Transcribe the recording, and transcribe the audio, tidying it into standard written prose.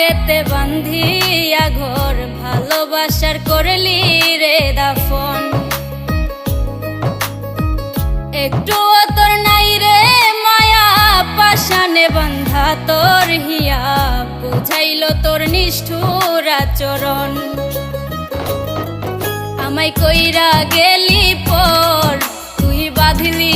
বুকেতে বান্ধিয়া ঘর ভালোবাসার করলি রে দাফন। একটুও তোর নাই রে মায়া পাশানে বান্ধা তোর হিয়া বুঝাইল তোর নিষ্ঠুর আচরণ। আমায় কইরা গেলি পর তুই বাঁধলি